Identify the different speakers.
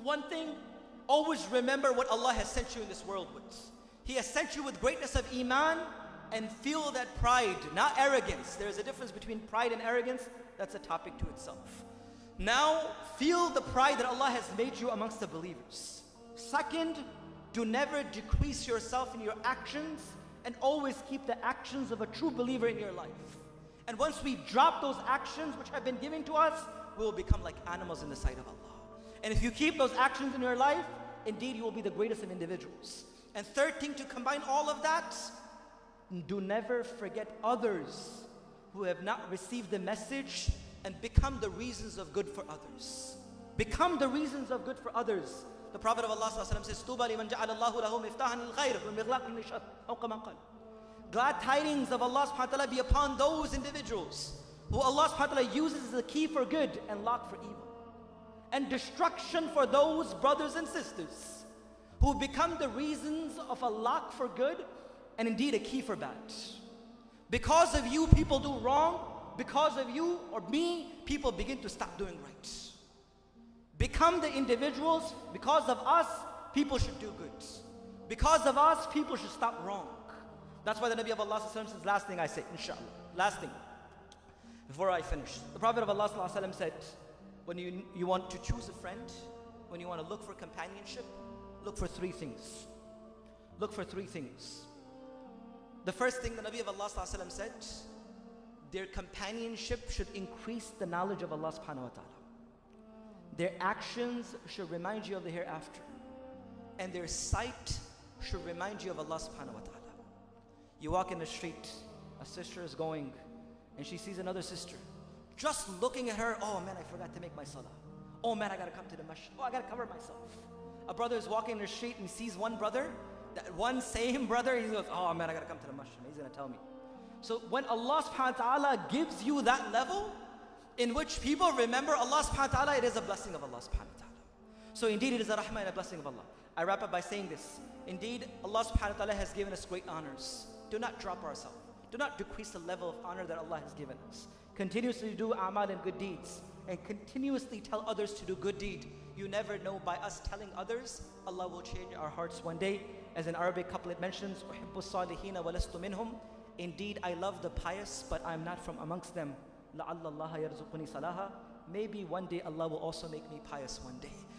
Speaker 1: One thing, always remember what Allah has sent you in this world with. He has sent you with greatness of iman, and feel that pride, not arrogance. There's a difference between pride and arrogance. That's a topic to itself. Now, feel the pride that Allah has made you amongst the believers. Second, do never decrease yourself in your actions, and always keep the actions of a true believer in your life. And once we drop those actions which have been given to us, we will become like animals in the sight of Allah. And if you keep those actions in your life, indeed you will be the greatest of individuals. And third thing, to combine all of that, do never forget others who have not received the message, and become the reasons of good for others. Become the reasons of good for others. The Prophet of Allah says, "Tuba liman ja'ala Allahu lahu miftahan lil-khayr wa mighlaqan lish-shar," aw kama qala. Glad tidings of Allah subhanahu wa ta'ala be upon those individuals who Allah subhanahu wa ta'ala uses as a key for good and lock for evil. And destruction for those brothers and sisters who become the reasons of a lock for good and indeed a key for bad. Because of you, people do wrong. Because of you or me, people begin to stop doing right. Become the individuals. Because of us, people should do good. Because of us, people should stop wrong. That's why the Nabi of Allah says, last thing I say, inshallah. Last thing, before I finish. The Prophet of Allah said, when you want to choose a friend, when you want to look for companionship, look for three things. Look for three things. The first thing the Nabi of Allah said, their companionship should increase the knowledge of Allah subhanahu wa ta'ala. Their actions should remind you of the hereafter. And their sight should remind you of Allah subhanahu wa ta'ala. You walk in the street, a sister is going, and she sees another sister. Just looking at her, oh man, I forgot to make my salah. Oh man, I gotta come to the masjid. Oh, I gotta cover myself. A brother is walking in the street and sees one brother, that one same brother, he goes, oh man, I gotta come to the masjid. He's gonna tell me. So when Allah subhanahu wa ta'ala gives you that level in which people remember Allah subhanahu wa ta'ala, it is a blessing of Allah subhanahu wa ta'ala. So indeed it is a rahmah and a blessing of Allah. I wrap up by saying this. Indeed, Allah subhanahu wa ta'ala has given us great honors. Do not drop ourselves. Do not decrease the level of honor that Allah has given us. Continuously do amal and good deeds, and continuously tell others to do good deed. You never know, by us telling others, Allah will change our hearts one day. As an Arabic couplet mentions, أُحِبُّ الصَّالِحِينَ وَلَسْتُ مِنْهُمْ. Indeed, I love the pious, but I'm not from amongst them. لَعَلَّ اللَّهَ يَرْزُقُنِي صَلَاحًا. Maybe one day Allah will also make me pious one day.